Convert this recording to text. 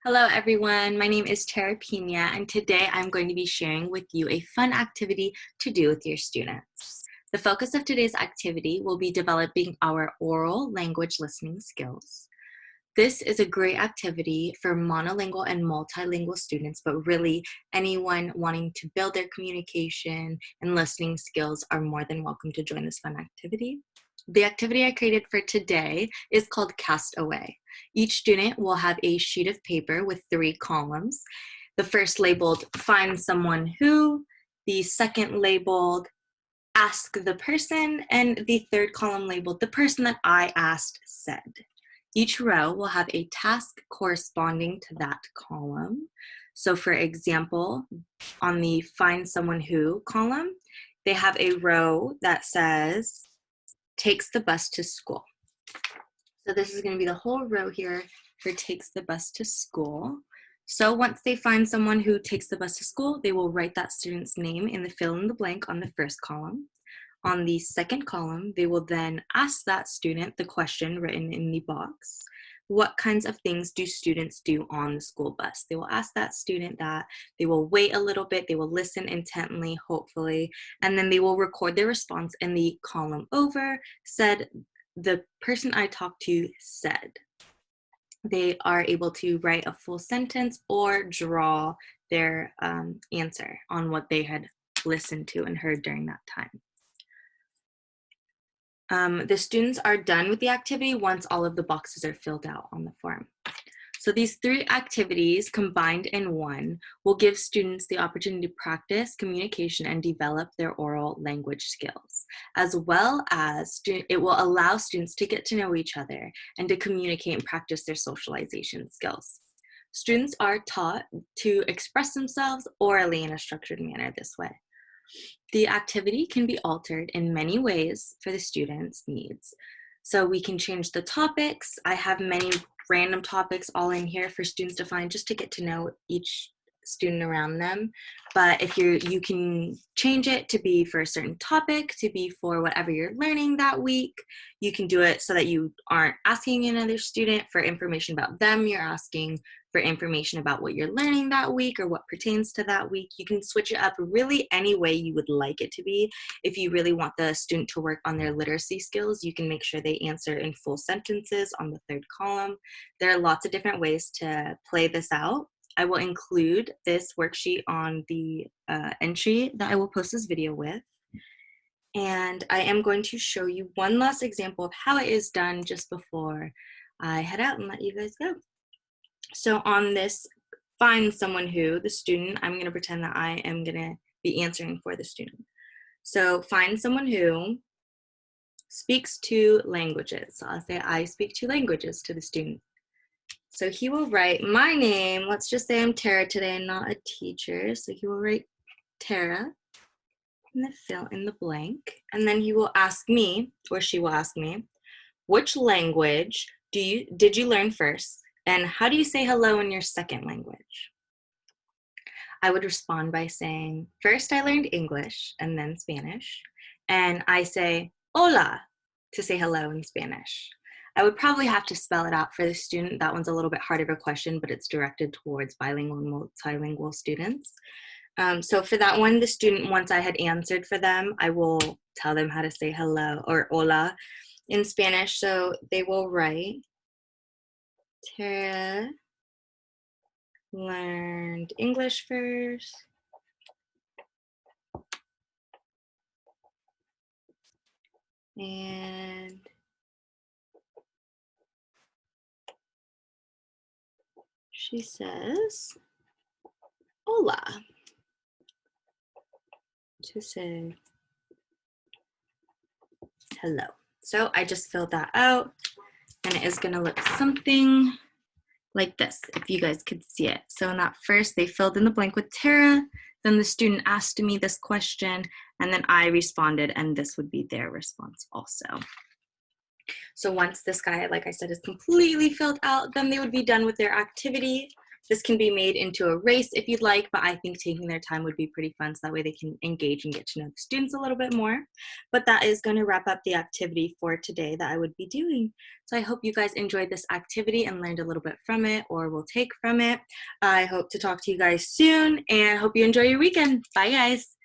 Hello everyone, my name is Tara Pina and today I'm going to be sharing with you a fun activity to do with your students. The focus of today's activity will be developing our oral language listening skills. This is a great activity for monolingual and multilingual students, but really anyone wanting to build their communication and listening skills are more than welcome to join this fun activity. The activity I created for today is called Cast Away. Each student will have a sheet of paper with 3 columns. The first labeled Find Someone Who, the second labeled Ask the Person, and the third column labeled The Person That I Asked Said. Each row will have a task corresponding to that column. So for example, on the Find Someone Who column, they have a row that says takes the bus to school. So this is going to be the whole row here for takes the bus to school. So once they find someone who takes the bus to school, they will write that student's name in the fill in the blank on the first column. On the second column, they will then ask that student the question written in the box. What kinds of things do students do on the school bus? They will ask that student that. They will wait a little bit. They will listen intently, hopefully, and then they will record their response in the column over, said, the person I talked to said. They are able to write a full sentence or draw their answer on what they had listened to and heard during that time. The students are done with the activity once all of the boxes are filled out on the form. So these 3 activities combined in one will give students the opportunity to practice communication and develop their oral language skills, as well as it will allow students to get to know each other and to communicate and practice their socialization skills. Students are taught to express themselves orally in a structured manner this way. The activity can be altered in many ways for the students' needs. So we can change the topics. I have many random topics all in here for students to find just to get to know each student around them. But if you can change it to be for a certain topic, to be for whatever you're learning that week. You can do it so that you aren't asking another student for information about them. You're asking for information about what you're learning that week or what pertains to that week. You can switch it up really any way you would like it to be. If you really want the student to work on their literacy skills, you can make sure they answer in full sentences on the third column. There are lots of different ways to play this out. I will include this worksheet on the entry that I will post this video with. And I am going to show you one last example of how it is done just before I head out and let you guys go. So on this Find Someone Who, the student, I'm going to pretend that I am going to be answering for the student. So find someone who speaks 2 languages. So I'll say I speak 2 languages to the student. So he will write my name. Let's just say I'm Tara today and not a teacher. So he will write Tara and then fill in the blank. And then he will ask me, or she will ask me, which language did you learn first? And how do you say hello in your second language? I would respond by saying, first I learned English and then Spanish. And I say, hola, to say hello in Spanish. I would probably have to spell it out for the student. That one's a little bit harder of a question, but it's directed towards bilingual and multilingual students. So for that one, the student, once I had answered for them, I will tell them how to say hello or hola in Spanish. So they will write, Tara learned English first. And she says, hola, to say hello. So I just filled that out, and it is going to look something like this, if you guys could see it. So in that first, they filled in the blank with Tara, then the student asked me this question, and then I responded, and this would be their response also. So once this guy, like I said, is completely filled out, then they would be done with their activity. This can be made into a race if you'd like, but I think taking their time would be pretty fun so that way they can engage and get to know the students a little bit more. But that is going to wrap up the activity for today that I would be doing. So I hope you guys enjoyed this activity and learned a little bit from it or will take from it. I hope to talk to you guys soon and hope you enjoy your weekend. Bye guys.